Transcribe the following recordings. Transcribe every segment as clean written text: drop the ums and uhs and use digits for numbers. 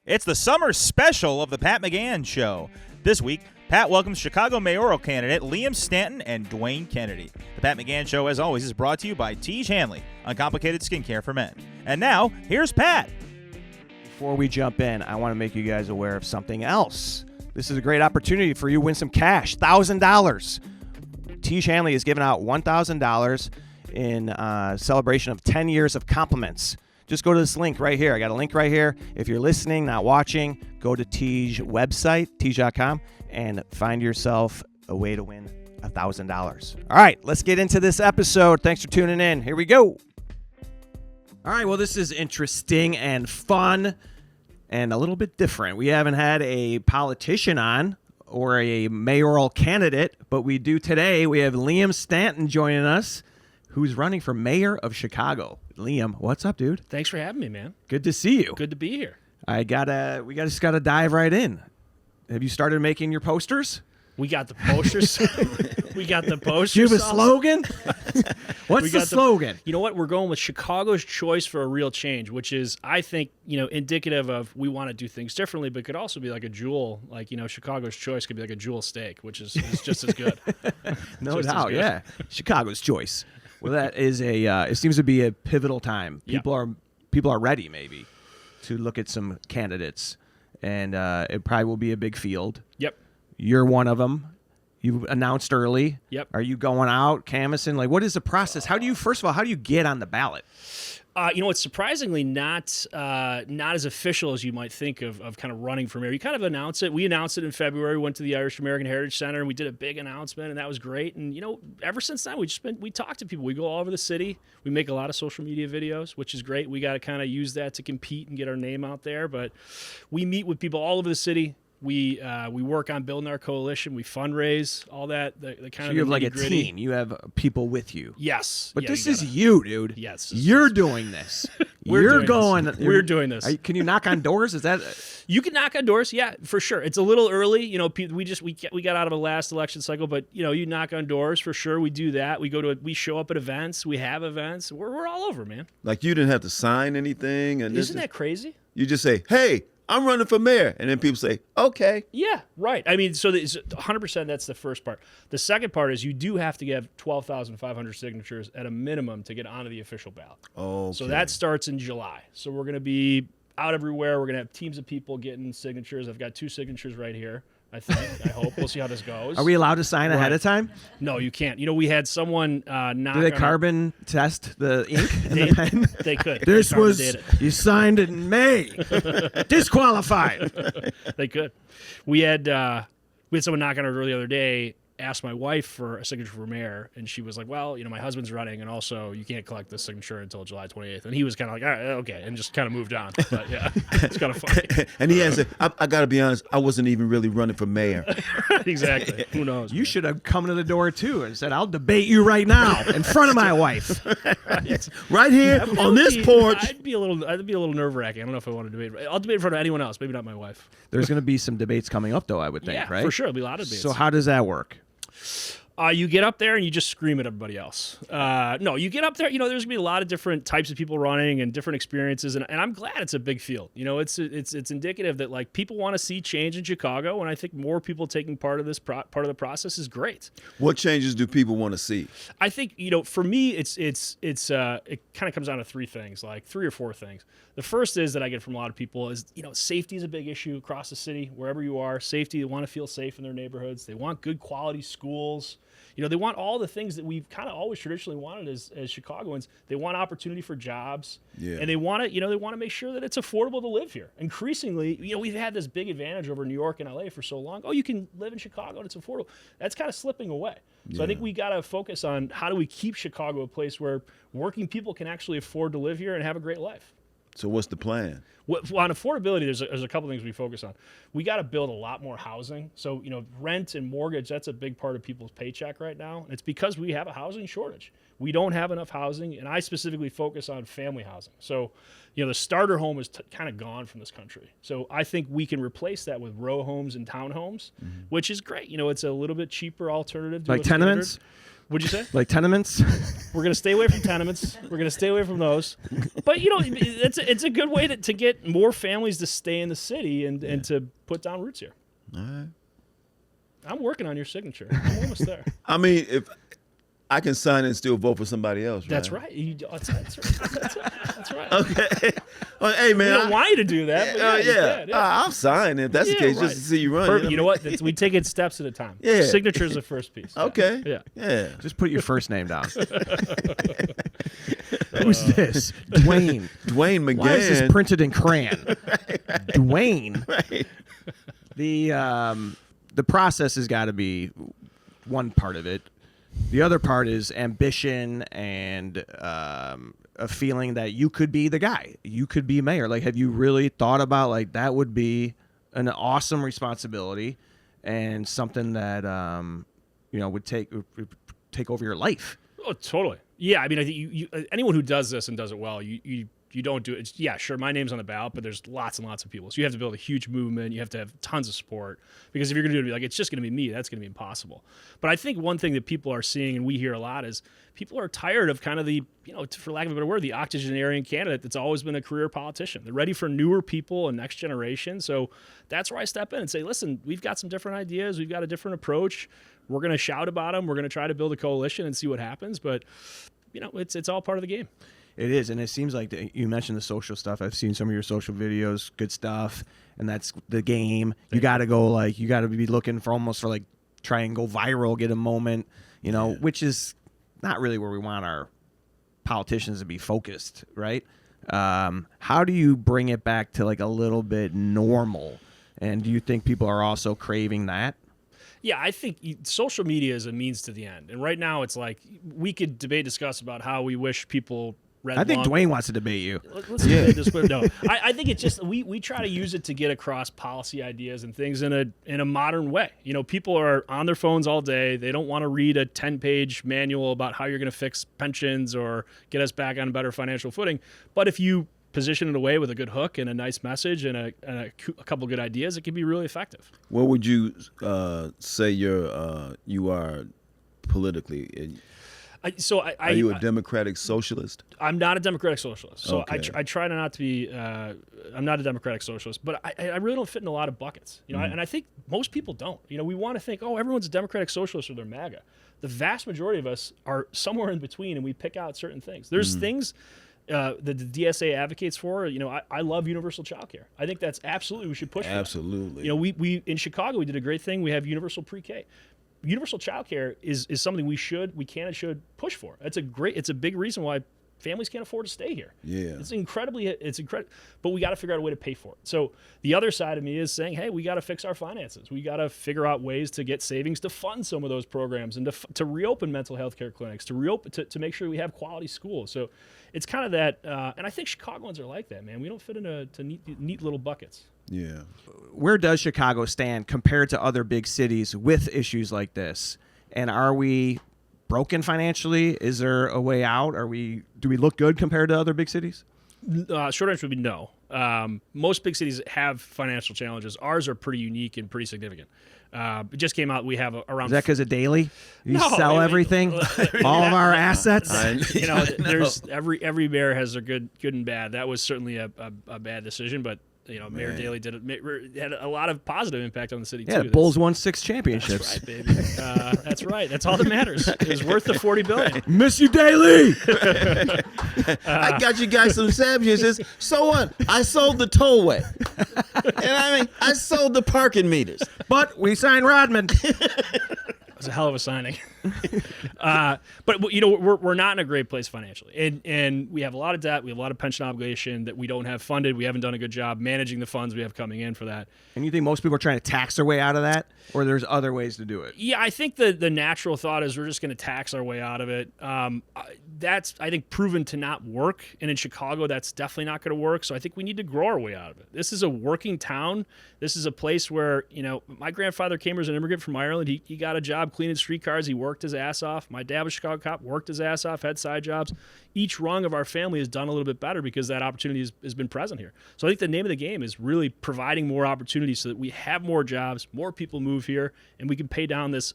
It's the summer special of the Pat McGann Show. This week, Pat welcomes Chicago mayoral candidate Liam Stanton and Dwayne Kennedy. The Pat McGann Show, as always, is brought to you by Tiege Hanley, uncomplicated skincare for men. And now, here's Pat. Before we jump in, I want to make you guys aware of something else. This is a great opportunity for you to win some cash, $1,000. Tiege Hanley is giving out $1,000 in celebration of 10 years of compliments. Just go to this link right here. I got a link right here. If you're listening, not watching, go to Tiege website, tiege.com, and find yourself a way to win $1,000. All right, let's get into this episode. Thanks for tuning in. Here we go. All right, well, this is interesting and fun and a little bit different. We haven't had a politician on or a mayoral candidate, but we do today. We have Liam Stanton joining us, who's running for mayor of Chicago. Liam, what's up, dude? Thanks for having me, man. Good to see you. Good to be here. We just gotta dive right in. Have you started making your posters? We got the posters. We got the posters. Do you have a slogan? What's the slogan? You know what? We're going with Chicago's choice for a real change, which is, I think, indicative of we want to do things differently, but could also be like a jewel. Like, Chicago's choice could be like a jewel steak, which is just as good. No doubt, yeah. Chicago's choice. Well, that is it seems to be a pivotal time. People are ready, maybe, to look at some candidates, and it probably will be a big field. Yep. You're one of them. You announced early. Yep. Are you going out, canvassing? Like, what is the process? How do you get on the ballot? It's surprisingly not as official as you might think of kind of running for mayor. You kind of announce it. We announced it in February. We went to the Irish American Heritage Center, and we did a big announcement, and that was great. And, ever since then, we talk to people. We go all over the city. We make a lot of social media videos, which is great. We got to kind of use that to compete and get our name out there. But we meet with people all over the city. We work on building our coalition. We fundraise, all that. The kind of you have like a team. You have people with you. Yes. But this is you, dude. Yes. You're doing this. We're doing this. Can you knock on doors? Is that? You can knock on doors. Yeah, for sure. It's a little early. We got out of a last election cycle, but you knock on doors for sure. We do that. We show up at events. We have events. We're all over, man. Like you didn't have to sign anything, and isn't that crazy? You just say, "Hey, I'm running for mayor," and then people say, "Okay." Yeah, right. I mean, so 100%. That's the first part. The second part is you do have to get 12,500 signatures at a minimum to get onto the official ballot. Okay. So that starts in July. So we're going to be out everywhere. We're going to have teams of people getting signatures. I've got 2 signatures right here. I hope. We'll see how this goes. Are we allowed to sign ahead of time? No, you can't. We had someone knock. Do they carbon test the ink and the pen? They could. You signed in May. Disqualified. They could. We had someone knock on our door the other day, asked my wife for a signature for mayor, and she was like, well, my husband's running, and also you can't collect this signature until July 28th. And he was kind of like, all right, okay, and just kind of moved on. But yeah, it's kind of funny. And he answered, I got to be honest, I wasn't even really running for mayor. Exactly. Who knows? You should have come to the door, too, and said, I'll debate you right now in front of my wife. Right here on this porch. I'd be a little nerve-wracking. I don't know if I want to debate. I'll debate in front of anyone else, maybe not my wife. There's going to be some debates coming up, though, I would think, yeah, right? For sure. There'll be a lot of debates. So how does that work? You get up there and you just scream at everybody else. No, you get up there, there's going to be a lot of different types of people running and different experiences, and I'm glad it's a big field. It's indicative that like people want to see change in Chicago, and I think more people taking part of this part of the process is great. What changes do people want to see? I think, for me, it kind of comes down to 3 things, like 3 or 4 things. The first is that I get from a lot of people is, safety is a big issue across the city, wherever you are. Safety, they want to feel safe in their neighborhoods. They want good quality schools. They want all the things that we've kind of always traditionally wanted as Chicagoans. They want opportunity for jobs, and they want to make sure that it's affordable to live here. Increasingly, we've had this big advantage over New York and LA for so long. Oh, you can live in Chicago and it's affordable. That's kind of slipping away. So I think we got to focus on how do we keep Chicago a place where working people can actually afford to live here and have a great life. So what's the plan? Well, on affordability, there's a couple things we focus on. We got to build a lot more housing. So, rent and mortgage, that's a big part of people's paycheck right now. And it's because we have a housing shortage. We don't have enough housing, and I specifically focus on family housing. So, the starter home is kind of gone from this country. So I think we can replace that with row homes and townhomes, which is great. It's a little bit cheaper alternative to Like a standard. tenements? What'd you say? Like tenements? We're going to stay away from tenements. We're going to stay away from those. But, it's a good way to get more families to stay in the city and to put down roots here. All right. I'm working on your signature. I'm almost there. I mean, if I can sign and still vote for somebody else, right? That's right. That's right. Okay. Well, hey, We man. don't want you to do that, but you can, I'll sign if that's the Yeah, case, right. just to see you run. Perfect. You know what? We take it steps at a time. Yeah. Signature is the first piece. Okay. Yeah. Yeah. Just put your first name down. Who's this? Dwayne. Dwayne McGann. Why is this printed in crayon? Dwayne. Right. The process has got to be one part of it. The other part is ambition and a feeling that you could be the guy. You could be mayor. Like, have you really thought about, like, that would be an awesome responsibility and something that, would take over your life? Oh, totally. Yeah, I mean, I think you anyone who does this and does it well, you don't do it. Yeah, sure, my name's on the ballot, but there's lots and lots of people. So you have to build a huge movement. You have to have tons of support, because if you're going to do it like it's just going to be me, that's going to be impossible. But I think one thing that people are seeing, and we hear a lot, is people are tired of kind of the, for lack of a better word, the octogenarian candidate that's always been a career politician. They're ready for newer people and next generation. So that's where I step in and say, listen, we've got some different ideas. We've got a different approach. We're going to shout about them. We're going to try to build a coalition and see what happens. But, it's all part of the game. It is, and it seems like you mentioned the social stuff. I've seen some of your social videos, good stuff, and that's the game. You got to be looking for almost for like try and go viral, get a moment, which is not really where we want our politicians to be focused, right? How do you bring it back to like a little bit normal? And do you think people are also craving that? Yeah, I think social media is a means to the end. And right now it's like we could discuss about how we wish people read I think long. Dwayne wants to debate you. Let's debate this, but no. I think it's just we try to use it to get across policy ideas and things in a modern way. People are on their phones all day. They don't want to read a 10-page manual about how you're going to fix pensions or get us back on a better financial footing. But if you position it away with a good hook and a nice message and a couple good ideas, it can be really effective. What would you say you are politically? Are you a democratic socialist? I'm not a democratic socialist. So Okay. I try to not to be. I'm not a democratic socialist, but I really don't fit in a lot of buckets. And I think most people don't. We want to think, oh, everyone's a democratic socialist or they're MAGA. The vast majority of us are somewhere in between, and we pick out certain things. There's things that the DSA advocates for. I love universal childcare. I think that's absolutely we should push for. Absolutely. We in Chicago we did a great thing. We have universal pre-K. Universal childcare is something we can and should push for. It's a big reason why families can't afford to stay here. Yeah. It's incredible, but we got to figure out a way to pay for it. So the other side of me is saying, hey, we got to fix our finances. We got to figure out ways to get savings to fund some of those programs and to reopen mental health care clinics, to make sure we have quality schools. So it's kind of that, and I think Chicagoans are like that, man. We don't fit into neat little buckets. Yeah. Where does Chicago stand compared to other big cities with issues like this? And are we broken financially? Is there a way out? Do we look good compared to other big cities? Short answer would be no. Most big cities have financial challenges. Ours are pretty unique and pretty significant. It just came out. We have around. Is that because of daily? You No, sell everything, all of our assets. There's every mayor has their good and bad. That was certainly a bad decision, but Mayor Daley had a lot of positive impact on the city too. Yeah, the Bulls won 6 championships. That's right, baby. That's right. That's all that matters. It was worth the $40 billion. Miss you, Daley. I got you guys some sandwiches. So what? I sold the tollway. And I sold the parking meters. But we signed Rodman. It was a hell of a signing. But we're not in a great place financially, and we have a lot of debt. We have a lot of pension obligation that we don't have funded. We haven't done a good job managing the funds we have coming in for that. And you think most people are trying to tax their way out of that, or there's other ways to do it? Yeah, I think the natural thought is we're just going to tax our way out of it. That's, I think, proven to not work. And in Chicago, that's definitely not going to work. So I think we need to grow our way out of it. This is a working town. This is a place where, my grandfather came as an immigrant from Ireland. He got a job cleaning streetcars. He worked worked his ass off. My dad was a Chicago cop, worked his ass off, had side jobs. Each rung of our family has done a little bit better because that opportunity has been present here. So I think the name of the game is really providing more opportunities so that we have more jobs, more people move here, and we can pay down this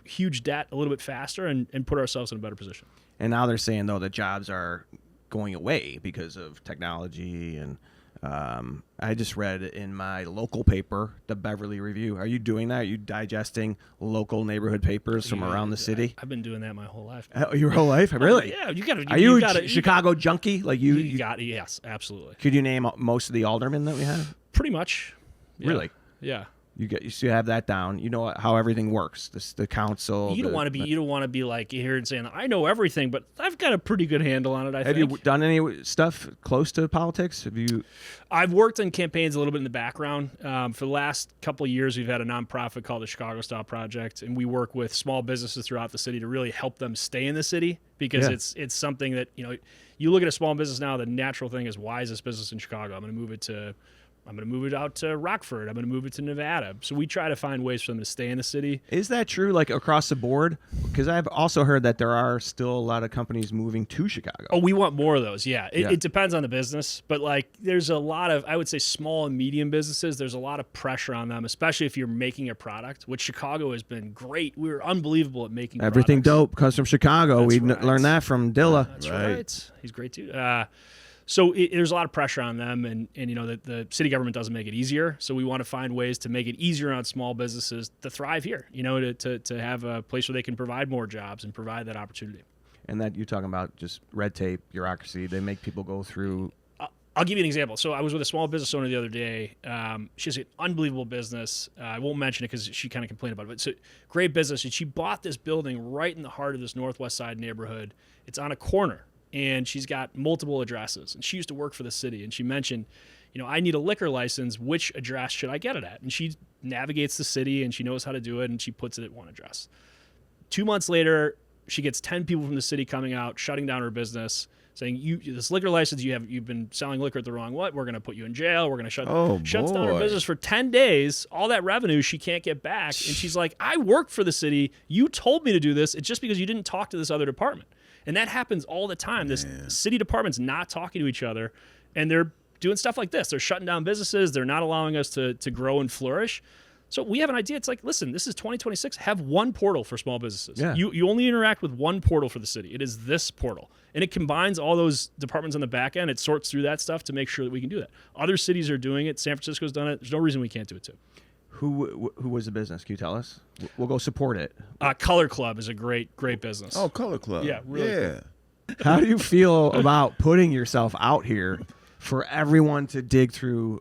huge debt a little bit faster and put ourselves in a better position. And now they're saying, though, that jobs are going away because of technology. And I just read in my local paper, the Beverly Review. Are you doing that? Are you digesting local neighborhood papers from around the city? I've been doing that my whole life. Your whole life? Really? Yeah. You got to. Are you a Chicago junkie? Like you got it. Yes, absolutely. Could you name most of the aldermen that we have? Pretty much. Yeah. Really? Yeah. You have that down. You know how everything works. The council. You don't want to be like here and saying I know everything, but I've got a pretty good handle on it. I think. Have you done any stuff close to politics? Have you? I've worked on campaigns a little bit in the background. For the last couple of years, we've had a nonprofit called the Chicago Style Project, and we work with small businesses throughout the city to really help them stay in the city because it's something that you look at a small business now. The natural thing is, why is this business in Chicago? I'm going to move it out to Rockford. I'm going to move it to Nevada. So we try to find ways for them to stay in the city. Is that true, like across the board? Because I've also heard that there are still a lot of companies moving to Chicago. Oh, we want more of those, yeah. It depends on the business. But like there's a lot of, I would say, small and medium businesses. There's a lot of pressure on them, especially if you're making a product, which Chicago has been great. We're unbelievable at making everything products. Dope comes from Chicago. We learned that from Dilla. That's right. He's great, too. So there's a lot of pressure on them, and the city government doesn't make it easier. So we want to find ways to make it easier on small businesses to thrive here, to have a place where they can provide more jobs and provide that opportunity. And that you're talking about just red tape, bureaucracy. They make people go through. I'll give you an example. So I was with a small business owner the other day. She has an unbelievable business. I won't mention it because she kind of complained about it. But it's a great business, and she bought this building right in the heart of this Northwest Side neighborhood. It's on a corner. And she's got multiple addresses. And she used to work for the city. And she mentioned, I need a liquor license. Which address should I get it at? And she navigates the city, and she knows how to do it, and she puts it at one address. 2 months later, she gets 10 people from the city coming out, shutting down her business, saying, this liquor license, you've been selling liquor at the wrong what? We're going to put you in jail. We're going to shuts down her business for 10 days. All that revenue she can't get back. And she's like, I work for the city. You told me to do this. It's just because you didn't talk to this other department. And that happens all the time. This city department's not talking to each other, and they're doing stuff like this. They're shutting down businesses. They're not allowing us to grow and flourish. So we have an idea. It's like, listen, this is 2026. Have one portal for small businesses. Yeah. You only interact with one portal for the city. It is this portal. And it combines all those departments on the back end. It sorts through that stuff to make sure that we can do that. Other cities are doing it. San Francisco's done it. There's no reason we can't do it too. Who was the business? Can you tell us? We'll go support it. Color Club is a great business. Oh, Color Club. Yeah, really cool. How do you feel about putting yourself out here for everyone to dig through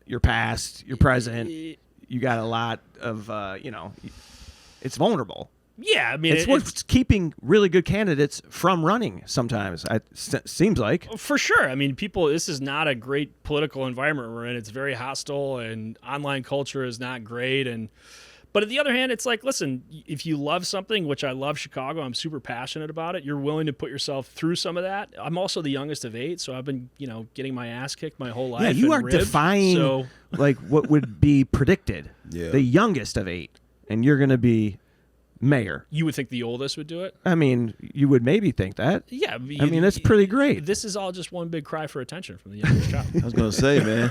your past, your present? You got a lot of, it's vulnerable. Yeah, I mean, it's what's keeping really good candidates from running sometimes, it seems like. For sure. I mean, this is not a great political environment we're in. It's very hostile, and online culture is not great. But on the other hand, it's like, listen, if you love something, which I love Chicago, I'm super passionate about it, you're willing to put yourself through some of that. I'm also the youngest of 8, so I've been, getting my ass kicked my whole life. Yeah, you are ribbed, defying like what would be predicted. Yeah. The youngest of 8, and you're going to be mayor. You would think the oldest would do it? I mean, you would maybe think that. Yeah. I mean, that's pretty great. This is all just one big cry for attention from the youngest child. I was going to say, man,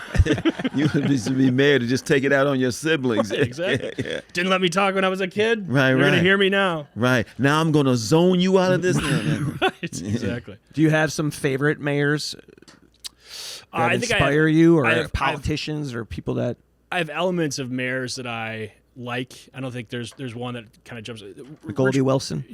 you need to be mayor to just take it out on your siblings. Right, exactly. Yeah. Didn't let me talk when I was a kid. Right, You're going to hear me now. Right. Now I'm going to zone you out of this. Right, exactly. Do you have some favorite mayors that I think inspire you, or politicians, or people that... I have elements of mayors that I like. I don't think there's one that kind of jumps. Goldie Wilson.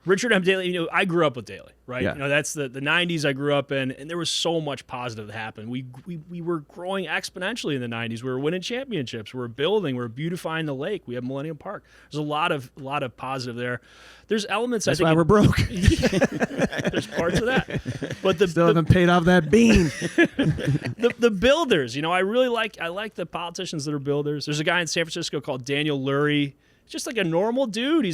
Richard M. Daley. I grew up with Daley, right? Yeah. That's the 90s I grew up in, and there was so much positive that happened. We were growing exponentially in the 90s. We were winning championships. We were building. We were beautifying the lake. We have Millennium Park. There's a lot of positive there. There's elements. That's I think why we're broke. There's parts of that, but still haven't paid off that bean. the builders. I really like the politicians that are builders. There's a guy in San Francisco called Daniel Lurie. Just like a normal dude. He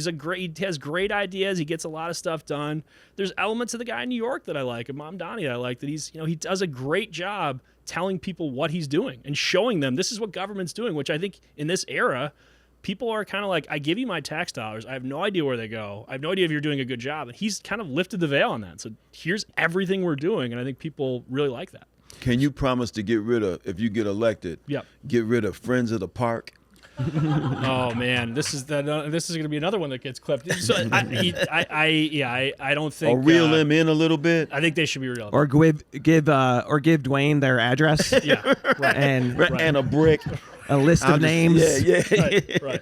has great ideas. He gets a lot of stuff done. There's elements of the guy in New York that I like, and Mom Donnie I like, that he does a great job telling people what he's doing and showing them this is what government's doing, which I think in this era, people are kind of like, I give you my tax dollars. I have no idea where they go. I have no idea if you're doing a good job. And he's kind of lifted the veil on that. So here's everything we're doing. And I think people really like that. Can you promise to get rid of, if you get elected, get rid of Friends of the Park? Oh man, this is going to be another one that gets clipped. So I don't think. Or reel them in a little bit. I think they should be real. Or give Dwayne their address. Yeah, right. And a brick, a list of names. Right.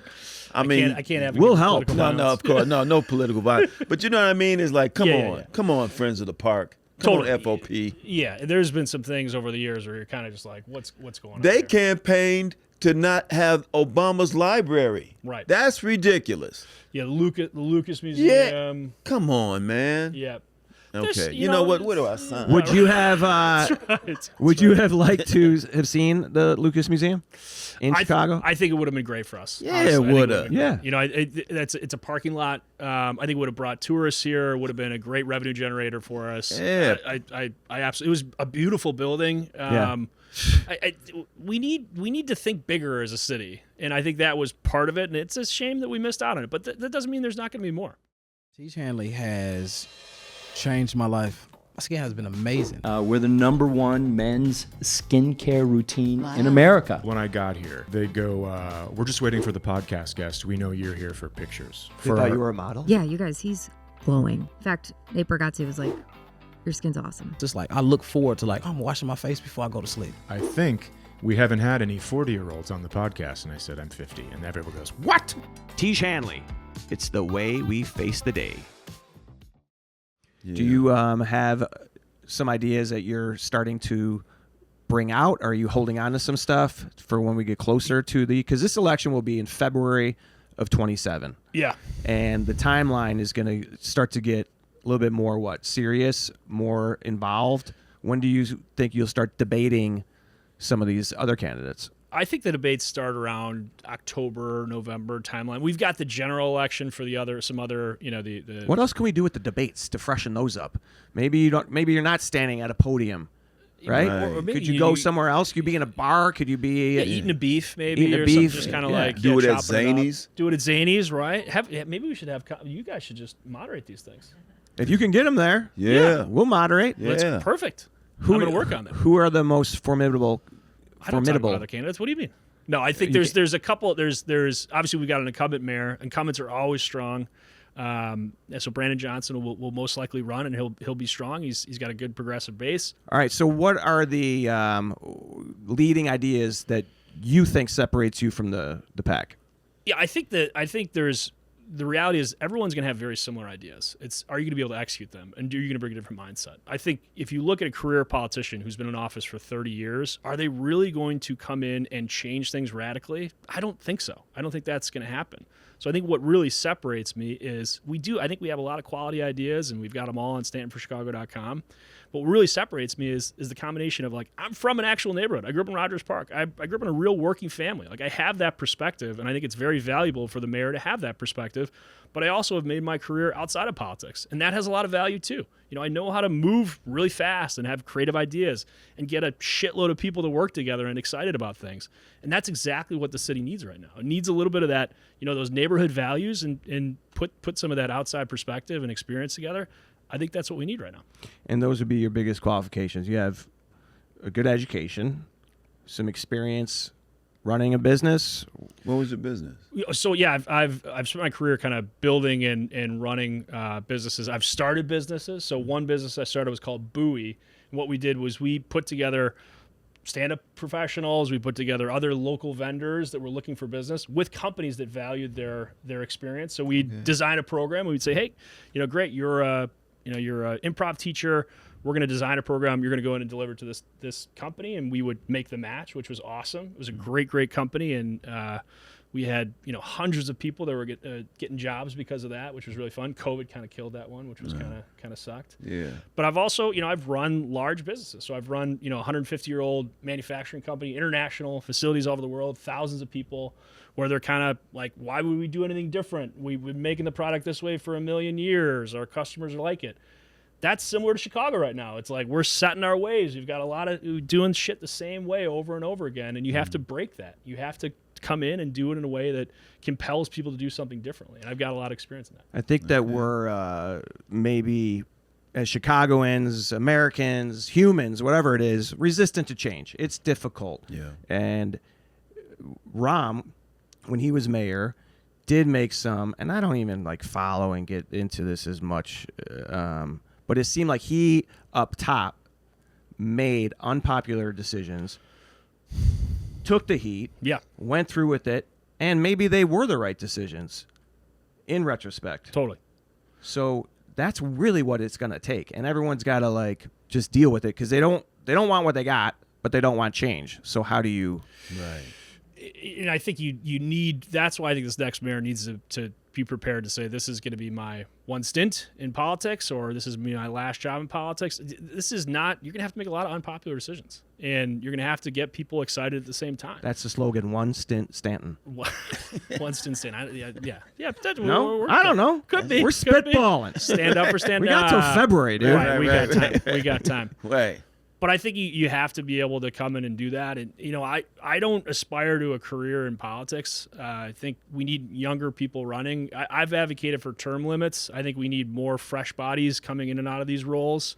I mean, I can't have. We'll help. No, of course, no political violence. But you know what I mean? It's like, come on, Friends of the Park. Totally. FOP. Yeah, there's been some things over the years where you're kind of just like, what's going on? They campaigned to not have Obama's library. Right. That's ridiculous. Yeah, the Lucas Museum. Yeah. Come on, man. Yeah. Okay. You know what? Where do I sign? Would you have? Would you have liked to have seen the Lucas Museum in Chicago? I think it would have been great for us. Yeah, honestly. It would have. Yeah. You know, it's a parking lot. I think it would have brought tourists here. It would have been a great revenue generator for us. Yeah. I absolutely. It was a beautiful building. We need to think bigger as a city, and I think that was part of it. And it's a shame that we missed out on it. But that doesn't mean there's not going to be more. Teach Hanley has changed my life. My skin has been amazing. We're the #1 men's skincare routine in America. When I got here, they go, we're just waiting for the podcast guest. We know you're here for pictures. They thought you were a model? Yeah, you guys, he's glowing. In fact, Nate Bargatze was like, your skin's awesome. Just like, I look forward to I'm washing my face before I go to sleep. I think we haven't had any 40-year-olds on the podcast. And I said, I'm 50. And everyone goes, what? Tiege Hanley. It's the way we face the day. Yeah. Do you have some ideas that you're starting to bring out? Are you holding on to some stuff for when we get closer to because this election will be in February of 27. Yeah. And the timeline is going to start to get a little bit more serious, more involved. When do you think you'll start debating some of these other candidates? I think the debates start around October, November timeline. We've got the general election for some other, the What else can we do with the debates to freshen those up? Maybe you're not standing at a podium, right? Or maybe could you go somewhere else? Could you be in a bar? Could you be eating a beef maybe eating a or beef? something, just kind of do it at chopping it up. Zanies. Do it at Zanies, right? Maybe we should have you guys should just moderate these things. If you can get them there, we'll moderate. Yeah. That's perfect. I'm going to work on that. Who are the most formidable? I don't talk about other candidates. What do you mean? No, I think there's a couple. There's obviously we got an incumbent mayor. Incumbents are always strong. So Brandon Johnson will most likely run, and he'll be strong. He's got a good progressive base. All right. So what are the leading ideas that you think separates you from the pack? Yeah, I think there's. The reality is everyone's going to have very similar ideas. It's, are you going to be able to execute them? And are you going to bring a different mindset? I think if you look at a career politician who's been in office for 30 years, are they really going to come in and change things radically? I don't think so. I don't think that's going to happen. So I think what really separates me is I think we have a lot of quality ideas, and we've got them all on StantonForChicago.com. But what really separates me is the combination of I'm from an actual neighborhood. I grew up in Rogers Park. I grew up in a real working family. I have that perspective, and I think it's very valuable for the mayor to have that perspective. But I also have made my career outside of politics, and that has a lot of value too. I know how to move really fast and have creative ideas and get a shitload of people to work together and excited about things. And that's exactly what the city needs right now. It needs a little bit of that, those neighborhood values and put some of that outside perspective and experience together. I think that's what we need right now. And those would be your biggest qualifications. You have a good education, some experience running a business. What was your business? So yeah, I've spent my career kind of building and running businesses. I've started businesses. So one business I started was called Bowie. And what we did was we put together stand-up professionals. We put together other local vendors that were looking for business with companies that valued their experience. So we'd design a program. And we'd say, hey, great, you're an improv teacher. We're going to design a program. You're going to go in and deliver to this company, and we would make the match, which was awesome. It was a great company, and we had hundreds of people that were getting jobs because of that, which was really fun. COVID kind of killed that one, which was kind of sucked. Yeah. But I've also I've run large businesses. So I've run 150-year-old manufacturing company, international facilities all over the world, thousands of people, where they're kind of like, why would we do anything different? We've been making the product this way for 1 million years. Our customers are like it. That's similar to Chicago right now. It's like we're set in our ways. We've got a lot of doing shit the same way over and over again, and you have to break that. You have to come in and do it in a way that compels people to do something differently. And I've got a lot of experience in that. I think that we're maybe, as Chicagoans, Americans, humans, whatever it is, resistant to change. It's difficult. Yeah. And Rahm, when he was mayor, did make some, and I don't even like follow and get into this as much, but it seemed like he up top made unpopular decisions, took the heat, went through with it, and maybe they were the right decisions in retrospect. Totally. So that's really what it's going to take, and everyone's got to like just deal with it because they don't want what they got, but they don't want change. So how do you? Right. And I think you need. That's why I think this next mayor needs to be prepared to say this is going to be my one stint in politics, or this is my last job in politics. This is not. You're going to have to make a lot of unpopular decisions, and you're going to have to get people excited at the same time. That's the slogan. One stint, Stanton. One stint, Stanton. Yeah. No, I don't know. Could be. We're spitballing. Stand up or stand We down. got till February, dude. Right, we got time. We got time. Right. But I think you have to be able to come in and do that. And, I don't aspire to a career in politics. I think we need younger people running. I've advocated for term limits. I think we need more fresh bodies coming in and out of these roles.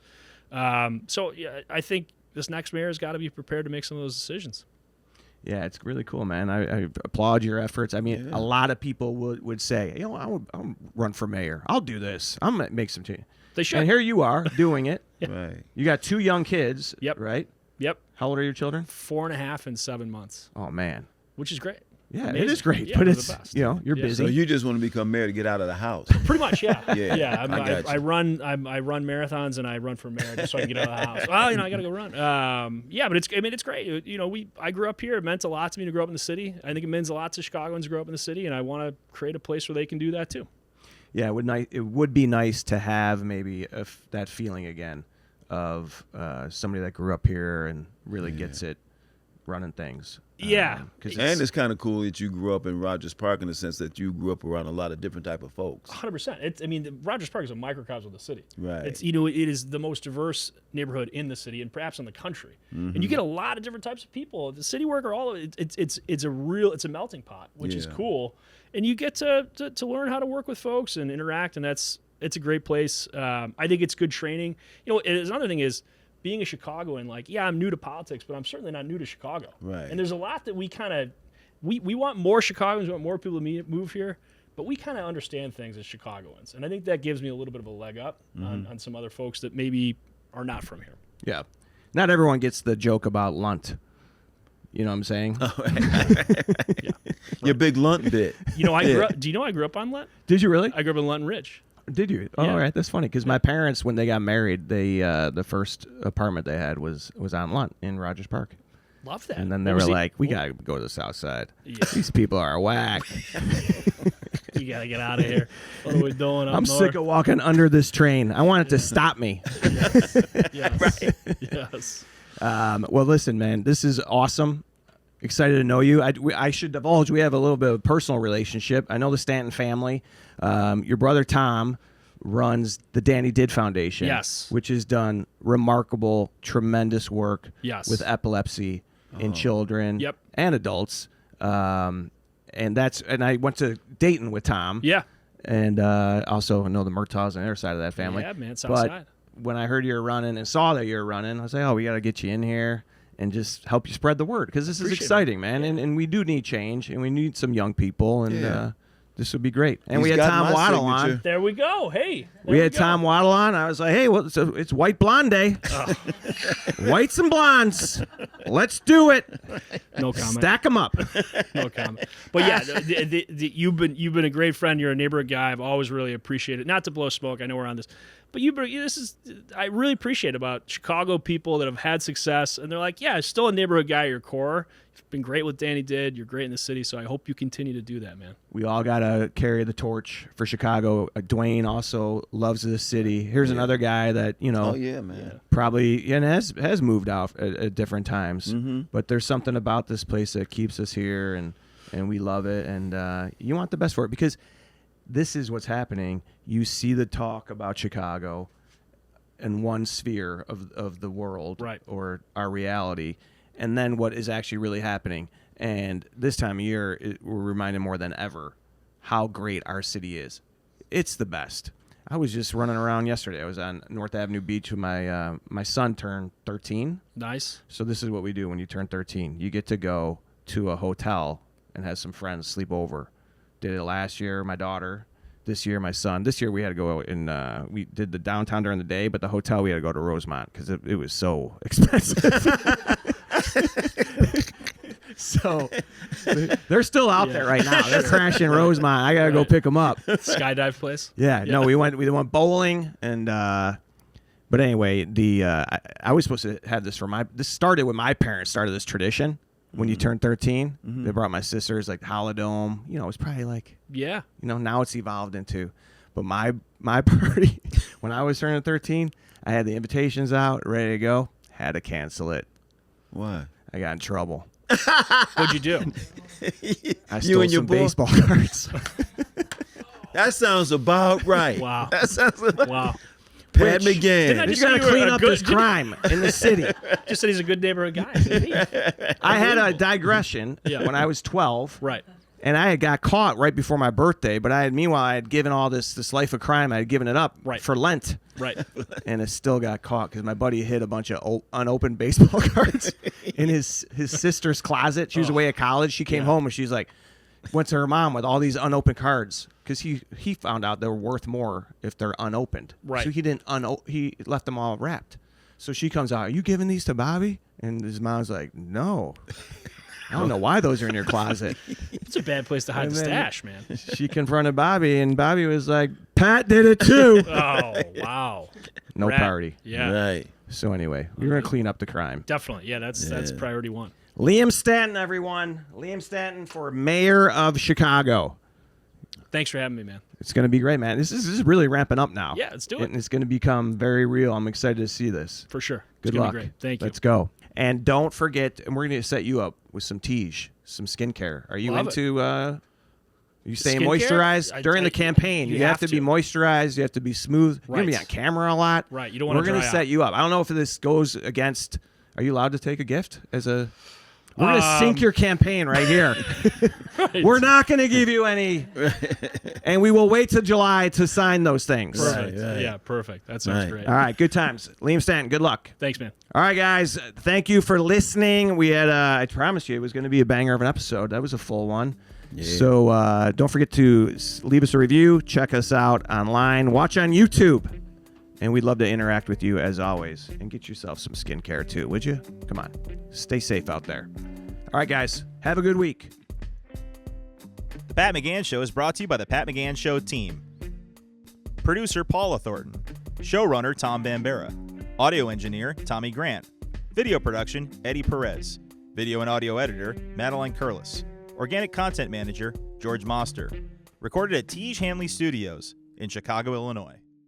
So I think this next mayor has got to be prepared to make some of those decisions. Yeah, it's really cool, man. I applaud your efforts. I mean, a lot of people would say, I'll run for mayor. I'll do this. I'm going to make some change. They should. And here you are doing it. Right. You got 2 young kids, Yep. right? Yep. How old are your children? 4.5 and 7 months, Oh, man. which is great. Yeah, Amazing. it is great, Yeah, but they're it's, the best. you're Yeah. busy. So you just want to become mayor to get out of the house. Pretty much, yeah. Yeah, I got I you. run marathons and I run for mayor just so I can get out of the house. Well, I got to go run. But it's great. I grew up here. It meant a lot to me to grow up in the city. I think it means a lot to Chicagoans to grow up in the city, and I want to create a place where they can do that too. Yeah, it would be nice to have maybe that feeling again of somebody that grew up here and really gets it running things. Yeah. And it's kind of cool that you grew up in Rogers Park in the sense that you grew up around a lot of different type of folks. 100%. Rogers Park is a microcosm of the city. Right. It's it is the most diverse neighborhood in the city and perhaps in the country. And you get a lot of different types of people. The city worker, all of it. It's a melting pot, which is cool. And you get to learn how to work with folks and interact, and it's a great place. I think it's good training. Another thing is, being a Chicagoan, I'm new to politics, but I'm certainly not new to Chicago. Right. And there's a lot that we want more Chicagoans, we want more people to move here, but we kind of understand things as Chicagoans. And I think that gives me a little bit of a leg up on some other folks that maybe are not from here. Yeah. Not everyone gets the joke about Lunt. You know what I'm saying? Your big Lunt bit. Do you know I grew up on Lunt? Did you really? I grew up in Lunton Ridge. Did you? Oh, Yeah. all right. That's funny because my parents, when they got married, they the first apartment they had was on Lunt in Rogers Park. Love that. And then they were like, we got to go to the south side. Yeah. These people are whack. You got to get out of here. What are we doing up I'm north? sick of walking under this train. I want it to stop me. Yes. Yes. Well, listen, man, this is awesome. Excited to know you. I should divulge, we have a little bit of a personal relationship. I know the Stanton family. Your brother Tom runs the Danny Did Foundation. Yes. Which has done remarkable, tremendous work Yes. with epilepsy in children Yep. and adults. And I went to Dayton with Tom. Yeah. And also know the Murtaughs on the other side of that family. Yeah, man, south but side. when I heard you were running and saw that you were running, I was like, oh, we got to get you in here and just help you spread the word because this is Appreciate exciting, man. And we do need change, and we need some young people, and this would be great. And we He's had got Tom my Waddle signature. on. There we go. Hey. We had Tom Waddle on. I was like, hey, well, so it's White Blonde Day. Whites and blondes. Let's do it. No comment. Stack them up. No comment. But yeah, you've been a great friend. You're a neighborhood guy. I've always really appreciated it. Not to blow smoke. I know we're on this. But I really appreciate about Chicago people that have had success, and they're like, yeah, still a neighborhood guy at your core. You've been great with Danny Did. You're great in the city, so I hope you continue to do that, man. We all got to carry the torch for Chicago. Dwayne also loves this city. Here's another guy that, Oh, yeah, man. probably and has moved out at different times. Mm-hmm. But there's something about this place that keeps us here, and we love it. And you want the best for it because this is what's happening. You see the talk about Chicago in one sphere of the world Right. or our reality, and then what is actually really happening. And this time of year, we're reminded more than ever how great our city is. It's the best. I was just running around yesterday. I was on North Avenue Beach with my son turned 13. Nice. So this is what we do when you turn 13. You get to go to a hotel and have some friends sleep over. Did it last year, my daughter. This year, my son. This year, we had to go and we did the downtown during the day, but the hotel we had to go to Rosemont because it was so expensive. So they're still out there right now. They're crashing Rosemont. I gotta go pick them up. Skydive place. Yeah, no, we went bowling and but anyway, I was supposed to have this this started when my parents started this tradition. When you turn 13, they brought my sisters like Holodome. You know, it was probably like now it's evolved into. But my party when I was turning 13, I had the invitations out, ready to go. Had to cancel it. Why? I got in trouble. What'd you do? I stole and your some boy? baseball cards. That sounds about right. Wow. That sounds about Wow. Pat Didn't I McGann. just You got say to you were clean a up good- this crime in the city. Just said he's a good neighborhood guy. isn't he? I had a digression Yeah. when I was 12. Right. And I had got caught right before my birthday, but I had given all this life of crime. I had given it up Right. for Lent, Right. and it still got caught because my buddy hid a bunch of unopened baseball cards in his sister's closet. She was away at college. She came home and she's like, went to her mom with all these unopened cards because he found out they were worth more if they're unopened. Right. So he didn't he left them all wrapped. So she comes out, are you giving these to Bobby? And his mom's like, no. I don't know why those are in your closet. It's a bad place to hide the And then- stash, man. She confronted Bobby, and Bobby was like, Pat did it too. Oh, wow. No Rat. party. Yeah. Right. So anyway, we're going to clean up the crime. Definitely. Yeah, that's priority one. Liam Stanton, everyone. Liam Stanton for mayor of Chicago. Thanks for having me, man. It's going to be great, man. This is really ramping up now. Yeah, let's do it. And it's going to become very real. I'm excited to see this. For sure. Good it's gonna luck. Be great. Thank you. Let's go. And don't forget, and we're going to set you up with some Tige, some skincare. Are you Love into you staying Skincare? moisturized during the campaign? you You have have to be to. moisturized. You have to be smooth. You're going to be Right. on camera a lot. Right. You don't wanna We're gonna dry set out. you up. I don't know if this goes against. Are you allowed to take a gift as a? We're going to sink your campaign right here. Right. We're not going to give you any, and we will wait till July to sign those things. Perfect. Right. Yeah, perfect. That sounds Right. great. All right, good times. Liam Stanton, good luck. Thanks, man. All right, guys, thank you for listening. We had, I promised you it was going to be a banger of an episode. That was a full one. Yeah. So don't forget to leave us a review, check us out online, watch on YouTube. And we'd love to interact with you as always. And get yourself some skincare too, would you? Come on. Stay safe out there. All right, guys, have a good week. The Pat McGann Show is brought to you by the Pat McGann Show team. Producer Paula Thornton. Showrunner Tom Bambera. Audio engineer Tommy Grant. Video production Eddie Perez. Video and audio editor Madeline Curlis. Organic content manager George Moster. Recorded at Tige Hanley Studios in Chicago, Illinois.